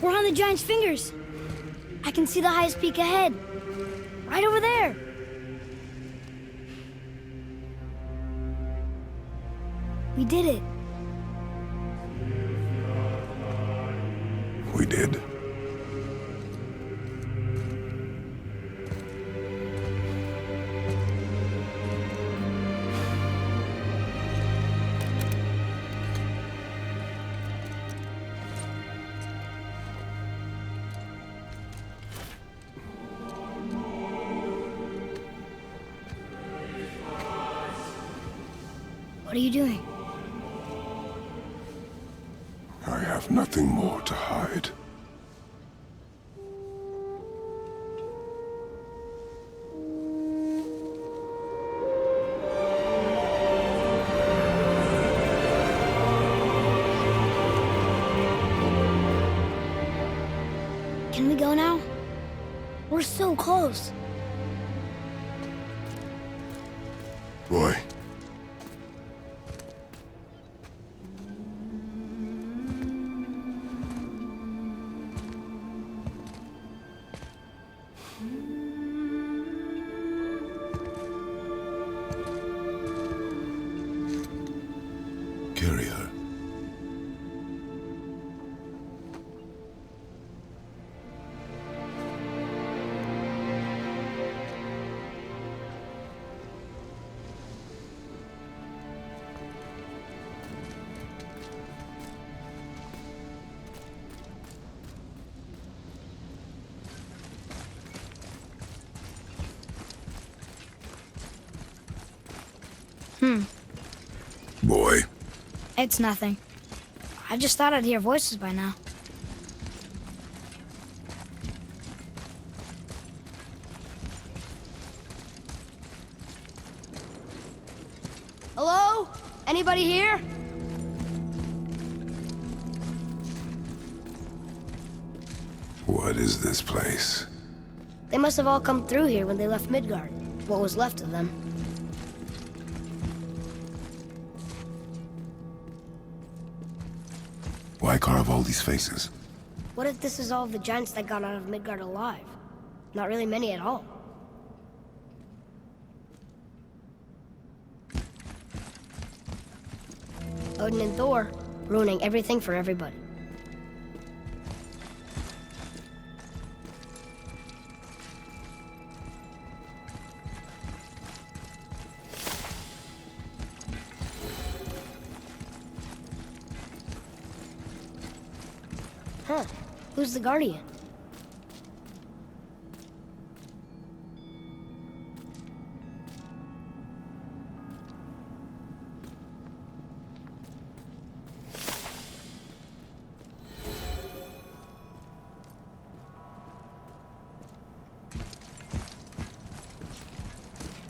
We're on the giant's fingers. I can see the highest peak ahead. Right over there. We did it. We did. What are you doing? I have nothing more to hide. Can we go now? We're so close. Boy. Carry her. Boy. It's nothing. I just thought I'd hear voices by now. Hello? Anybody here? What is this place? They must have all come through here when they left Midgard. What was left of them. Why carve all these faces? What if this is all of the giants that got out of Midgard alive? Not really many at all. Odin and Thor, ruining everything for everybody. Huh. Who's the Guardian?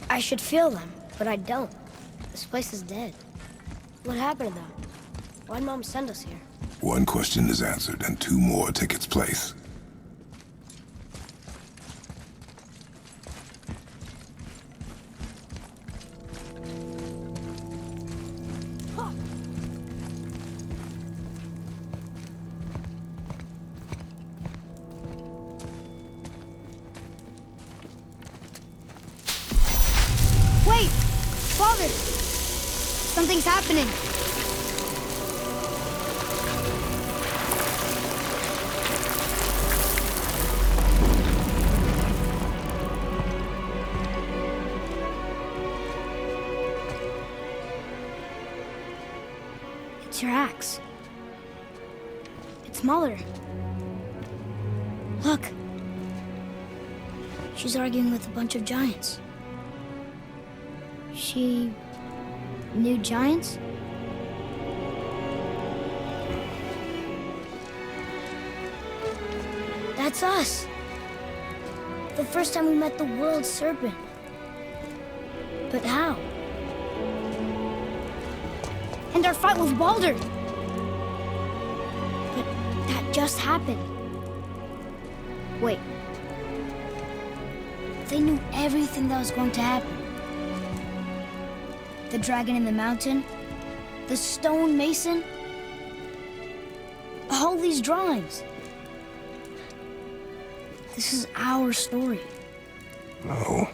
I should feel them, but I don't. This place is dead. What happened to them? Why'd Mom send us here? One question is answered, and two more take its place. Wait! Father! Something's happening! It's your axe. It's Muller. Look. She's arguing with a bunch of giants. She knew giants? That's us. The first time we met the world serpent. But how? And our fight with Baldur. But that just happened. Wait. They knew everything that was going to happen. The dragon in the mountain, the stone mason, all these drawings. This is our story. No.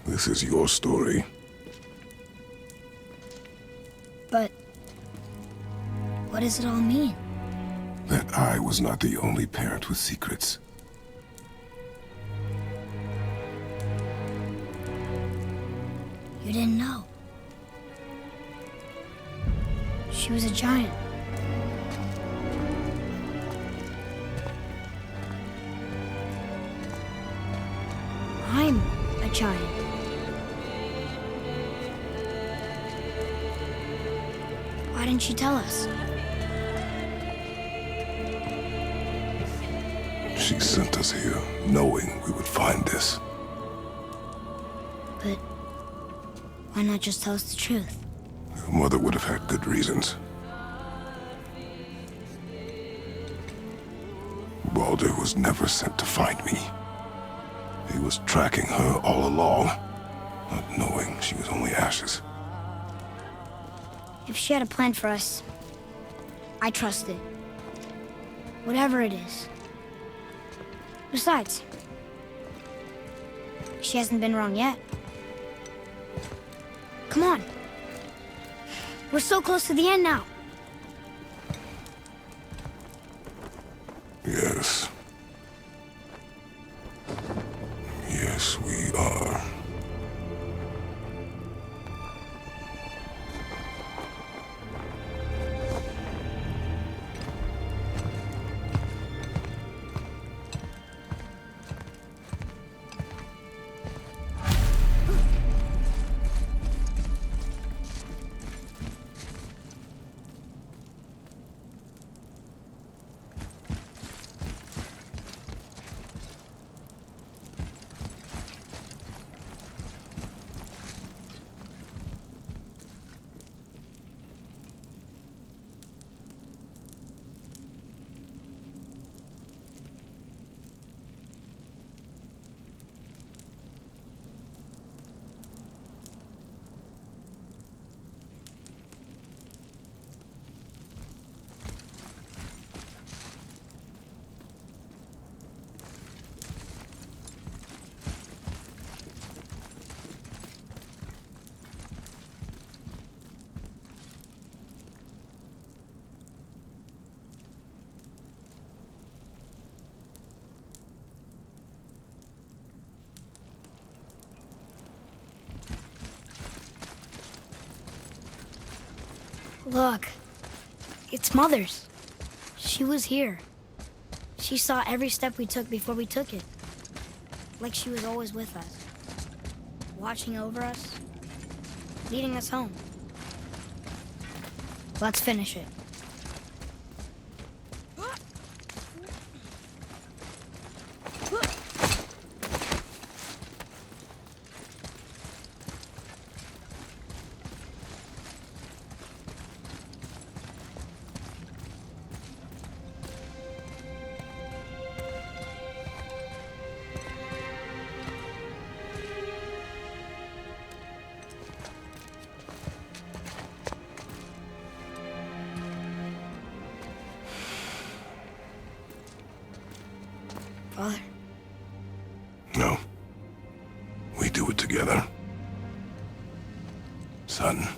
This is your story. But what does it all mean? That I was not the only parent with secrets. You didn't know. She was a giant. I'm a giant. Why didn't she tell us? She sent us here, knowing we would find this. But why not just tell us the truth? Your mother would have had good reasons. Baldur was never sent to find me. He was tracking her all along, not knowing she was only ashes. If she had a plan for us, I trust it. Whatever it is. Besides, she hasn't been wrong yet. Come on. We're so close to the end now. Yes. Yes, we are. Look, it's Mother's. She was here. She saw every step we took before we took it. Like she was always with us. Watching over us. Leading us home. Let's finish it. Father? No. We do it together. Son.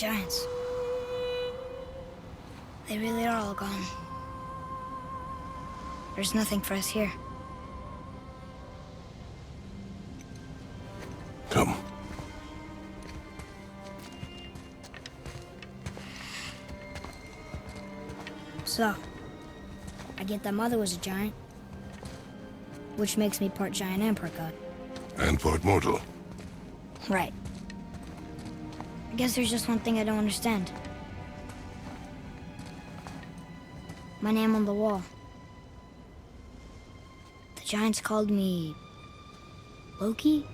giants. They really are all gone. There's nothing for us here. Come. So, I get that Mother was a giant, which makes me part giant and part god. And part mortal. Right. I guess there's just one thing I don't understand. My name on the wall. The giants called me... Loki?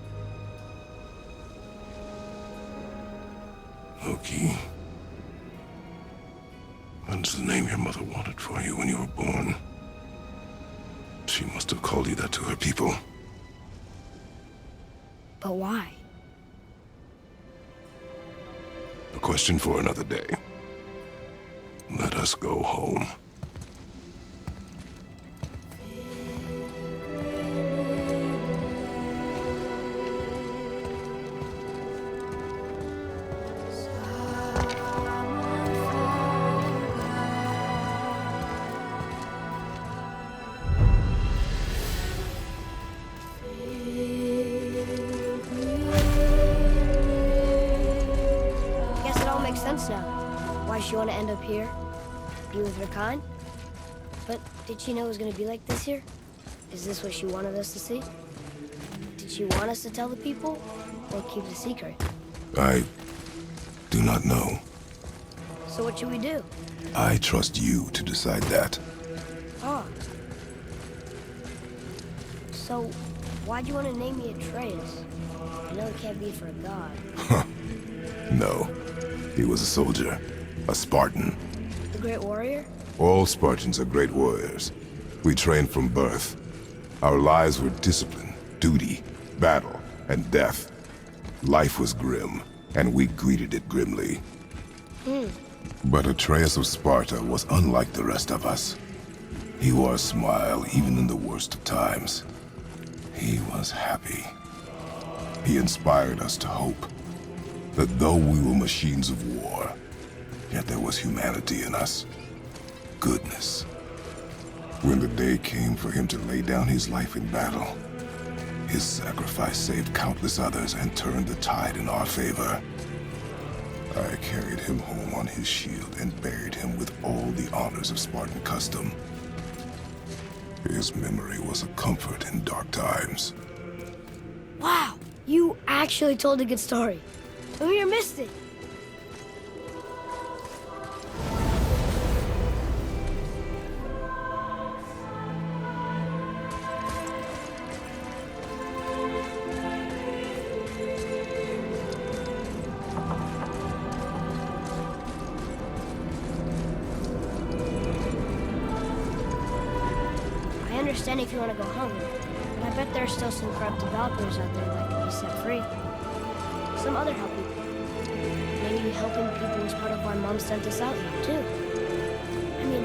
Loki. That's the name your mother wanted for you when you were born. She must have called you that to her people. But why? A question for another day. Let us go home. Guess it all makes sense now. Why she want to end up here? Be with her kind? But did she know it was going to be like this here? Is this what she wanted us to see? Did she want us to tell the people? Or keep it a secret? I do not know. So what should we do? I trust you to decide that. Oh. So, why'd you want to name me Atreus? I know it can't be for a god. No. He was a soldier. A Spartan. The Great Warrior? All Spartans are great warriors. We trained from birth. Our lives were discipline, duty, battle, and death. Life was grim, and we greeted it grimly. But Atreus of Sparta was unlike the rest of us. He wore a smile even in the worst of times. He was happy. He inspired us to hope that though we were machines of war, yet there was humanity in us. Goodness. When the day came for him to lay down his life in battle, his sacrifice saved countless others and turned the tide in our favor. I carried him home on his shield and buried him with all the honors of Spartan custom. His memory was a comfort in dark times. Wow! You actually told a good story. Amir missed it. I understand if you want to go home, but I bet there are still some corrupt developers out there that could be set free. Some other help people. Maybe helping people was part of why Mom sent us out here, too. I mean,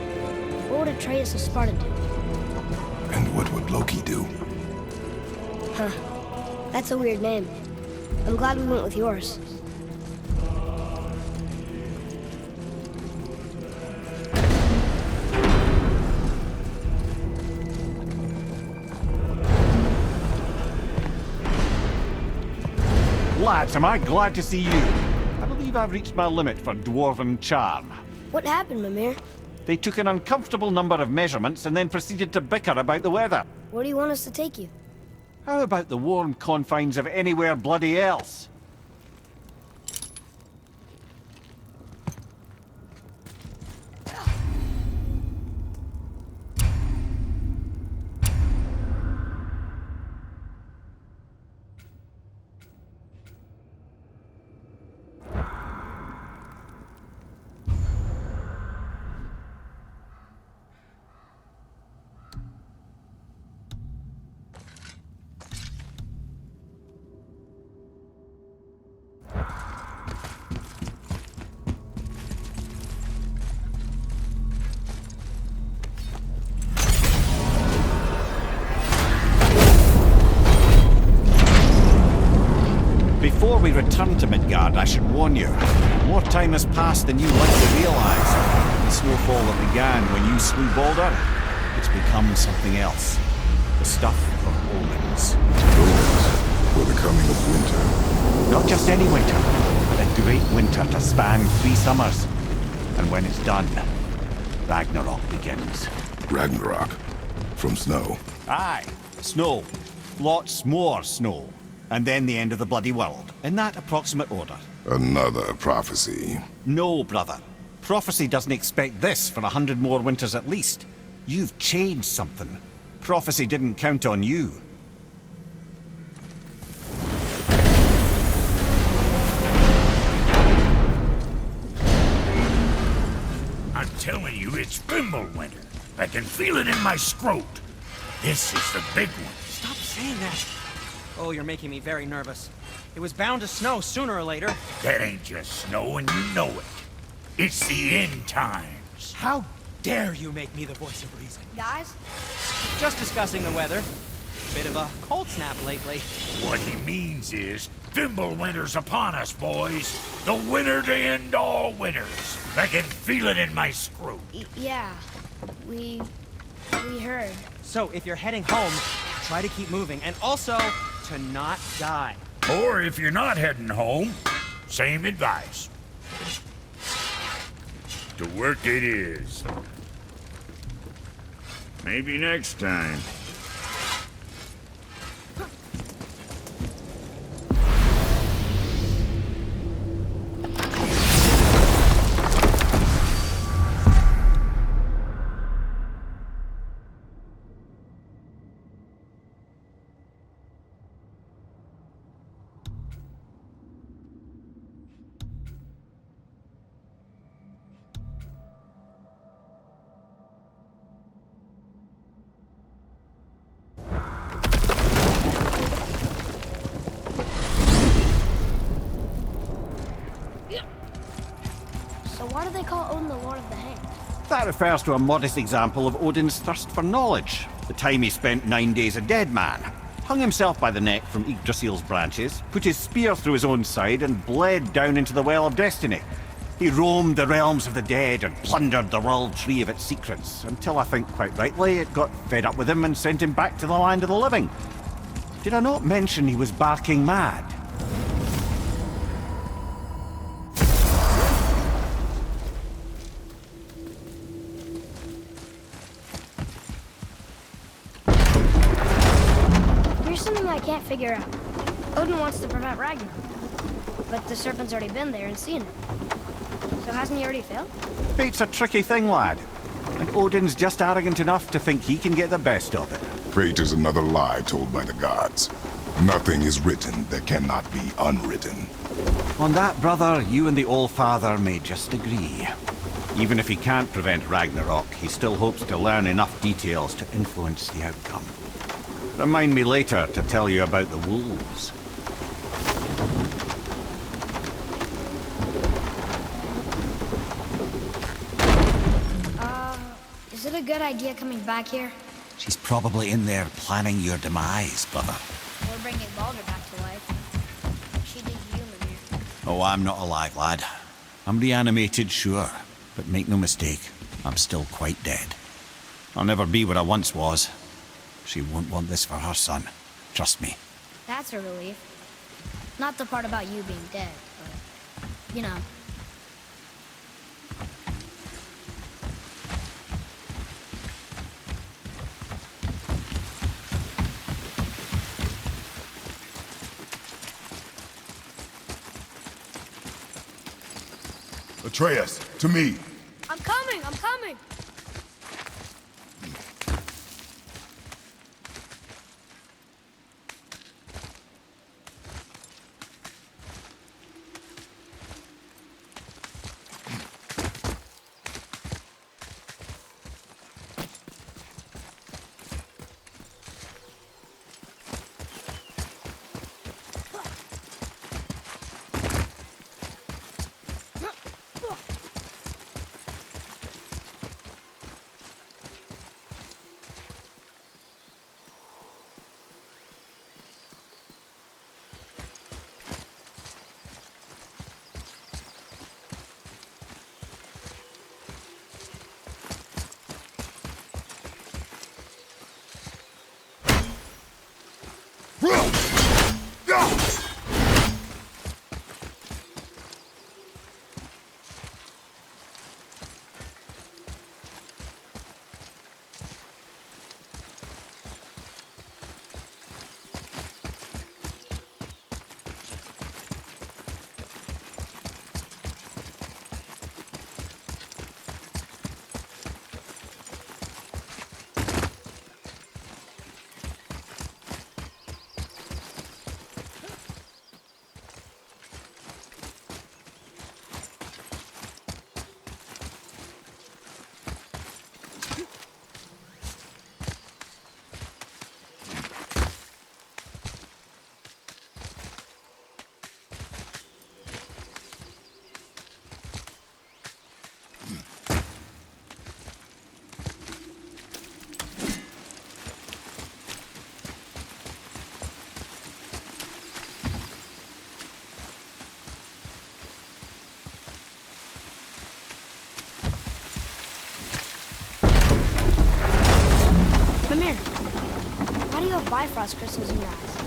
what would Atreus of Sparta do? And what would Loki do? Huh. That's a weird name. I'm glad we went with yours. Lads, am I glad to see you. I believe I've reached my limit for dwarven charm. What happened, Mimir? They took an uncomfortable number of measurements and then proceeded to bicker about the weather. Where do you want us to take you? How about the warm confines of anywhere bloody else? Before we return to Midgard, I should warn you. More time has passed than you likely realise. The snowfall that began when you slew Balder, it's become something else. The stuff of omens. Omens for the coming of winter. Not just any winter, but a great winter to span 3 summers. And when it's done, Ragnarok begins. Ragnarok. From snow. Aye, snow. Lots more snow. And then the end of the bloody world. In that approximate order. Another prophecy. No, brother. Prophecy doesn't expect this for 100 more winters at least. You've changed something. Prophecy didn't count on you. I'm telling you, it's Fimbulwinter. I can feel it in my scrot. This is the big one. Stop saying that. Oh, you're making me very nervous. It was bound to snow sooner or later. That ain't just snow, and you know it. It's the end times. How dare you make me the voice of reason? Guys, Just discussing the weather. Bit of a cold snap lately. What he means is, Fimbulwinter's upon us, boys. The winter to end all winters. I can feel it in my scrot. yeah, we heard. So if you're heading home, try to keep moving, and also to not die. Or if you're not heading home, same advice. To work it is. Maybe next time. So why do they call Odin the Lord of the Hanged? That refers to a modest example of Odin's thirst for knowledge. The time he spent 9 days a dead man. Hung himself by the neck from Yggdrasil's branches, put his spear through his own side, and bled down into the Well of Destiny. He roamed the realms of the dead and plundered the World Tree of its secrets, until I think quite rightly it got fed up with him and sent him back to the land of the living. Did I not mention he was barking mad? Here's something I can't figure out. Odin wants to prevent Ragnarok, but the serpent's already been there and seen it. So hasn't he already failed? Fate's a tricky thing, lad. And Odin's just arrogant enough to think he can get the best of it. Fate is another lie told by the gods. Nothing is written that cannot be unwritten. On that, brother, you and the All-Father may just agree. Even if he can't prevent Ragnarok, he still hopes to learn enough details to influence the outcome. Remind me later to tell you about the wolves. Is it a good idea coming back here? She's probably in there planning your demise, brother. Or bringing Balder back to life? She did human here. Oh, I'm not alive, lad. I'm reanimated, sure. But make no mistake, I'm still quite dead. I'll never be what I once was. She won't want this for her son. Trust me. That's a relief. Not the part about you being dead, but, you know. Atreus, to me! I'm coming! I'm coming! Bifrost crystals in your eyes.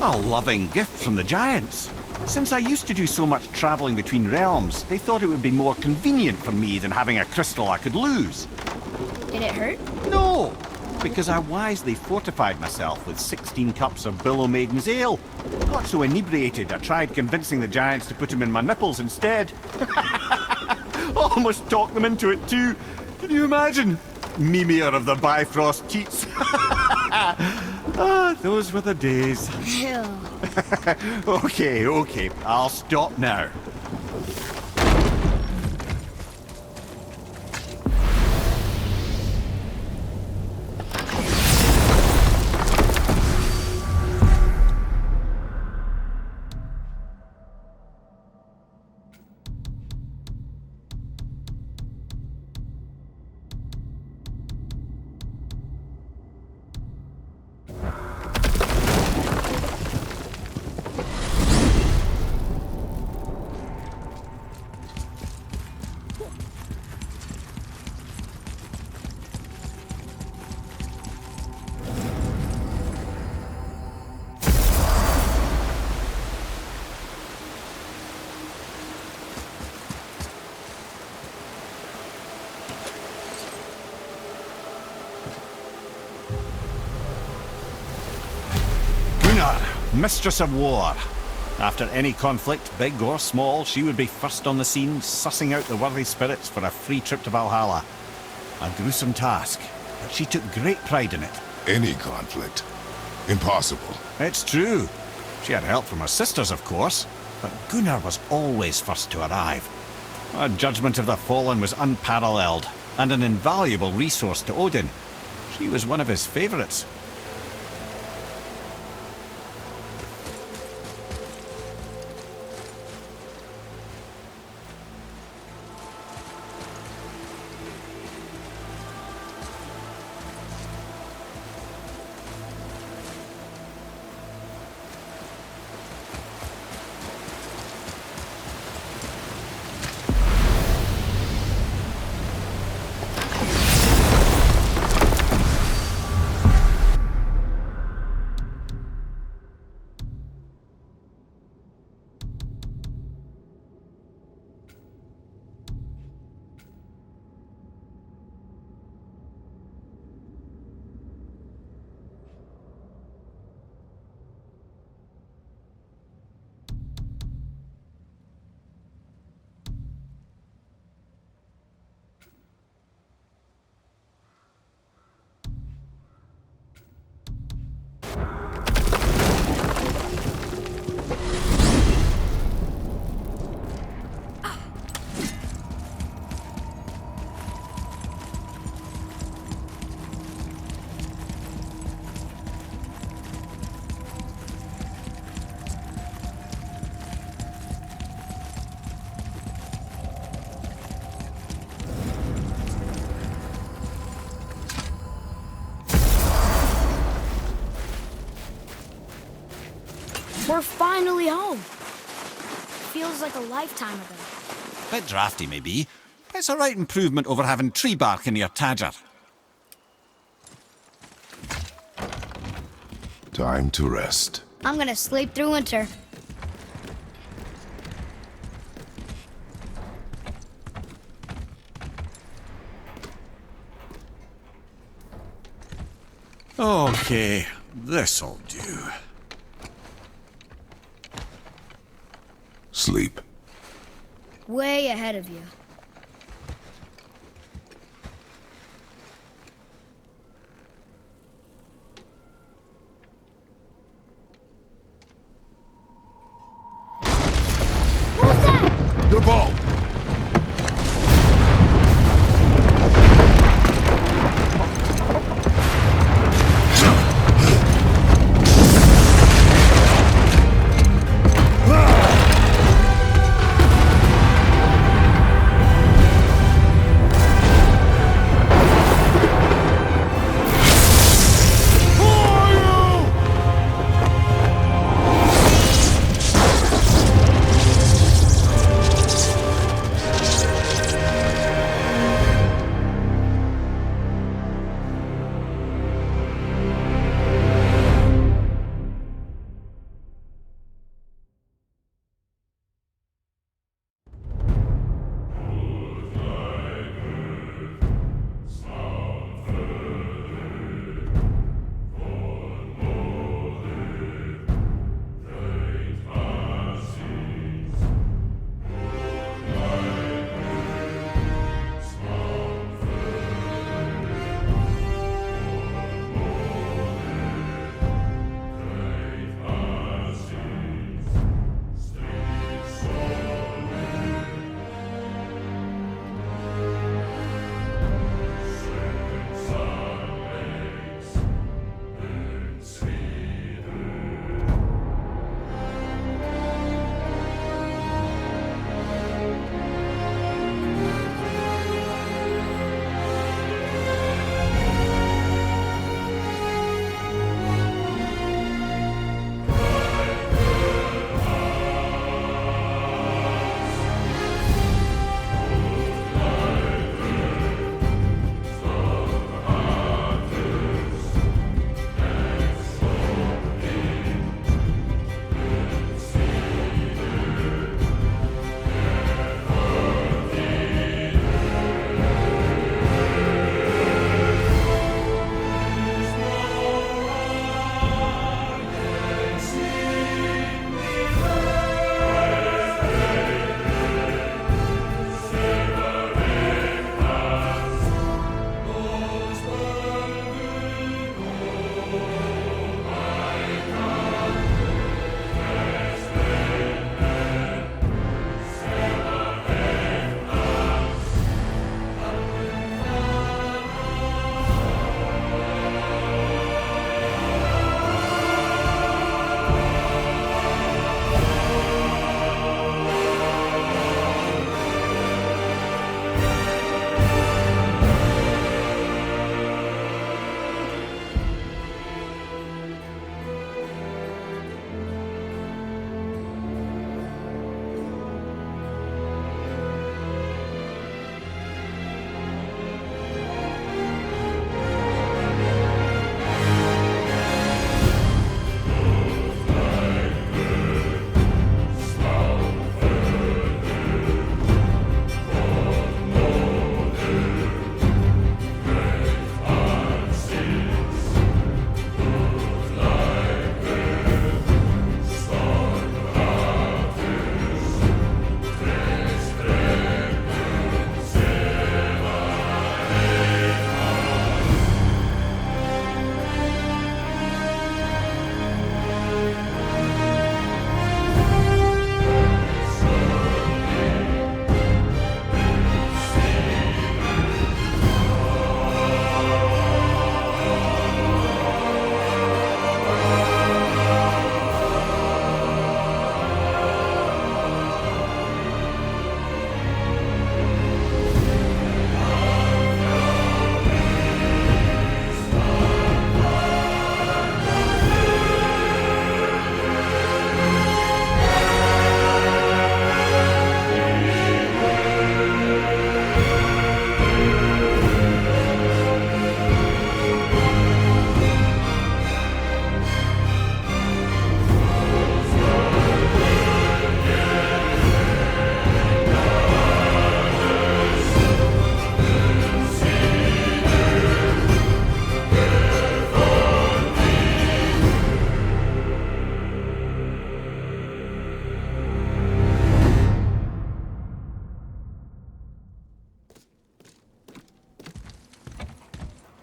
A loving gift from the giants. Since I used to do so much traveling between realms, they thought it would be more convenient for me than having a crystal I could lose. Did it hurt? No, because I wisely fortified myself with 16 cups of Billow Maiden's ale. Got so inebriated, I tried convincing the giants to put them in my nipples instead. Almost talked them into it too. Can you imagine? Mimir of the Bifrost teats. Ah, those were the days. Ew. Okay, I'll stop now. Mistress of War. After any conflict, big or small, she would be first on the scene, sussing out the worthy spirits for a free trip to Valhalla. A gruesome task, but she took great pride in it. Any conflict. Impossible. It's true. She had help from her sisters, of course, but Gunnar was always first to arrive. Her judgment of the fallen was unparalleled, and an invaluable resource to Odin. She was one of his favourites. We're finally home. Feels like a lifetime ago. Bit drafty, maybe, but it's a right improvement over having tree bark in your tadger. Time to rest. I'm gonna sleep through winter. Okay, this'll do. Sleep. Way ahead of you. Who's that? Your ball!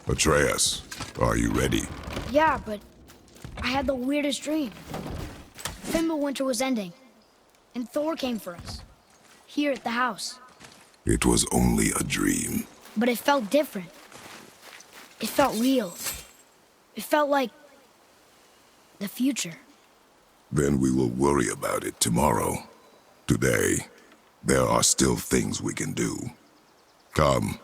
Atreus, are you ready? Yeah, but I had the weirdest dream. Fimbulwinter was ending, and Thor came for us. Here at the house. It was only a dream. But it felt different. It felt real. It felt like the future. Then we will worry about it tomorrow. Today, there are still things we can do. Come.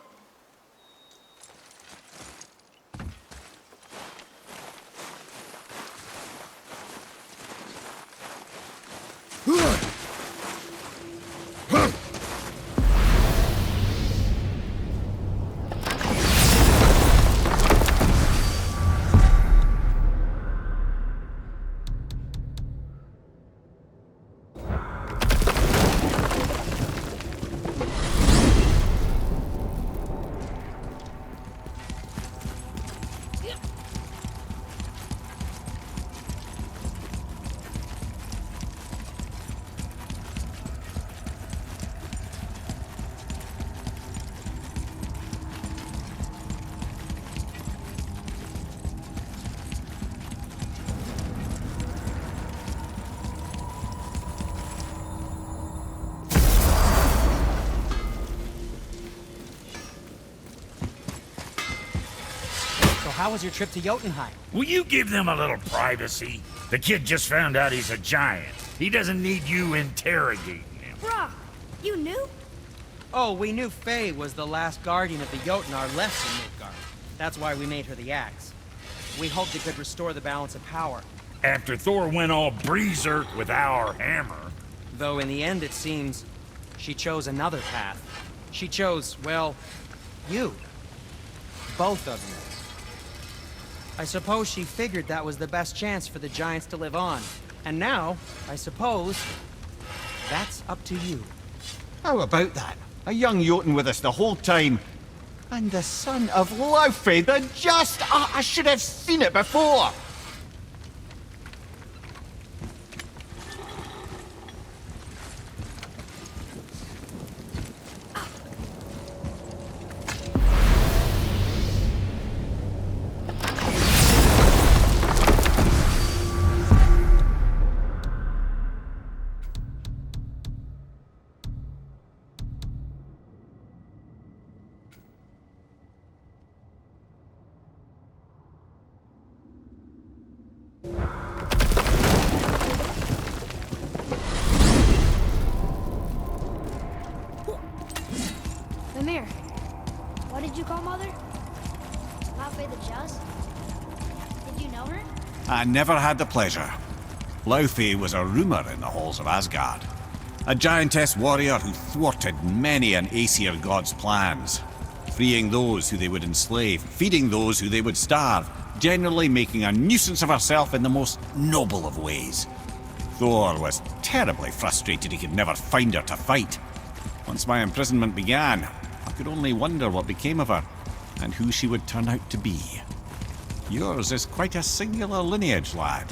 How was your trip to Jotunheim? Will you give them a little privacy? The kid just found out he's a giant. He doesn't need you interrogating him. Bruh, you knew? Oh, we knew Faye was the last guardian of the Jotnar left in Midgard. That's why we made her the axe. We hoped it could restore the balance of power. After Thor went all berserk with our hammer. Though in the end, it seems, she chose another path. She chose, well, you. Both of you. I suppose she figured that was the best chance for the giants to live on. And now, I suppose, that's up to you. How about that? A young Jotun with us the whole time. And the son of Laufey, the just... I should have seen it before! Mimir, what did you call Mother? Laufey the Just? Did you know her? I never had the pleasure. Laufey was a rumour in the halls of Asgard. A giantess warrior who thwarted many an Aesir god's plans, freeing those who they would enslave, feeding those who they would starve, generally making a nuisance of herself in the most noble of ways. Thor was terribly frustrated he could never find her to fight. Once my imprisonment began, I could only wonder what became of her, and who she would turn out to be. Yours is quite a singular lineage, lad.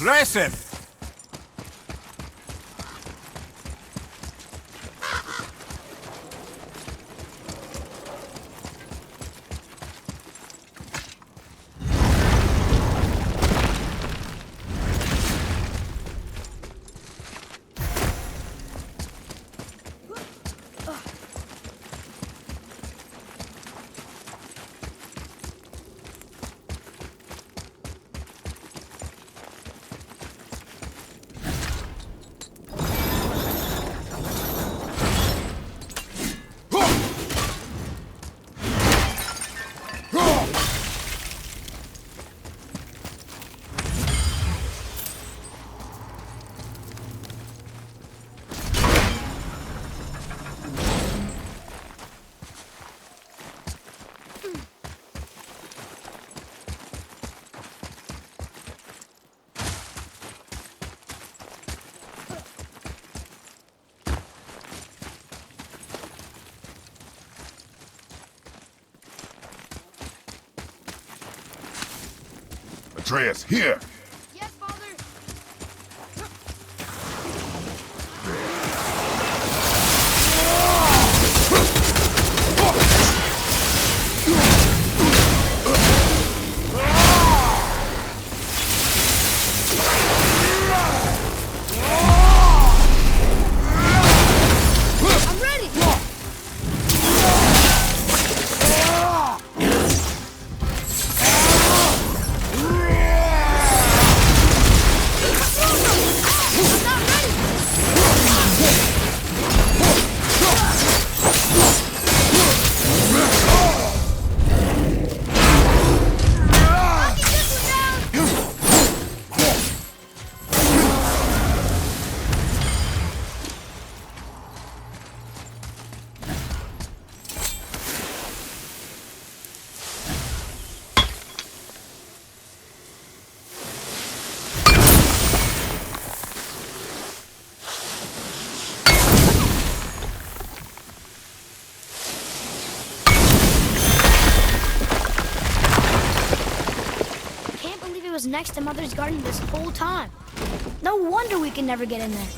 Aggressive! Atreus, here! Yes, Father. I'm ready. Can't believe it was next to Mother's garden this whole time. No wonder we can never get in there.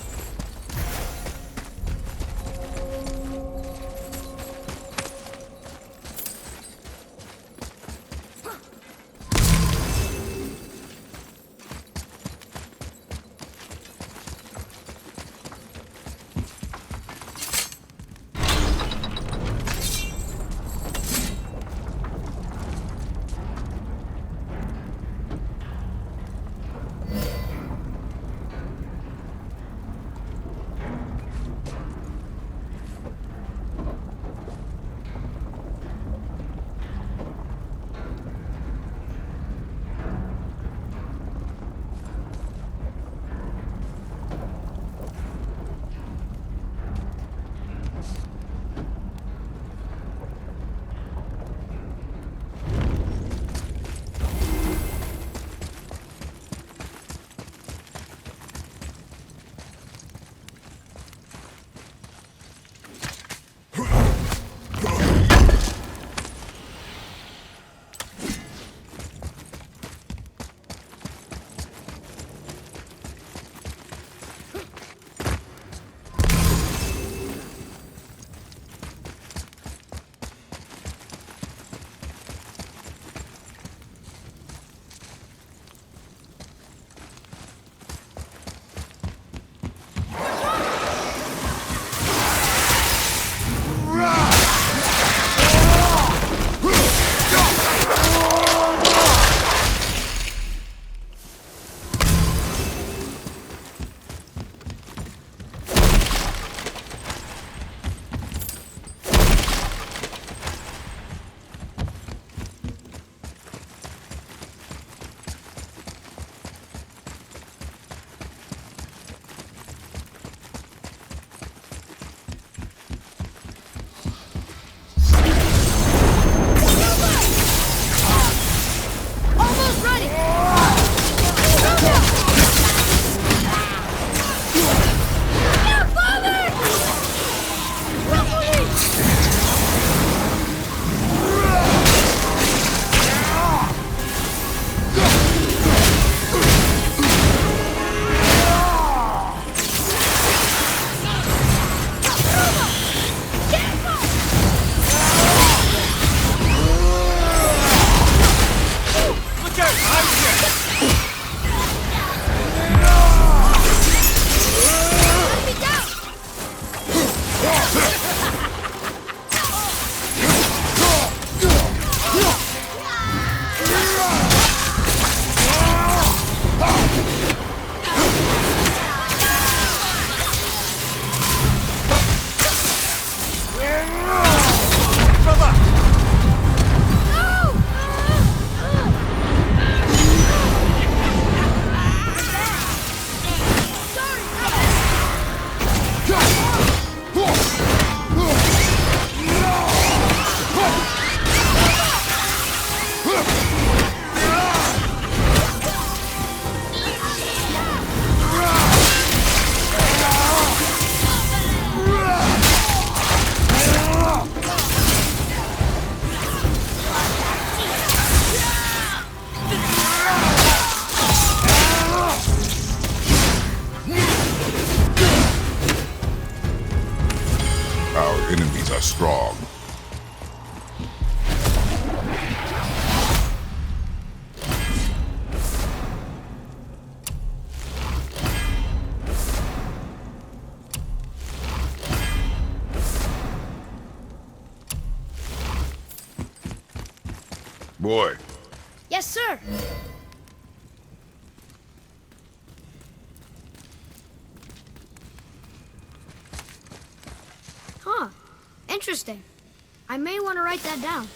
strong. Boy, Yes, sir. Huh. Interesting. I may want to write that down.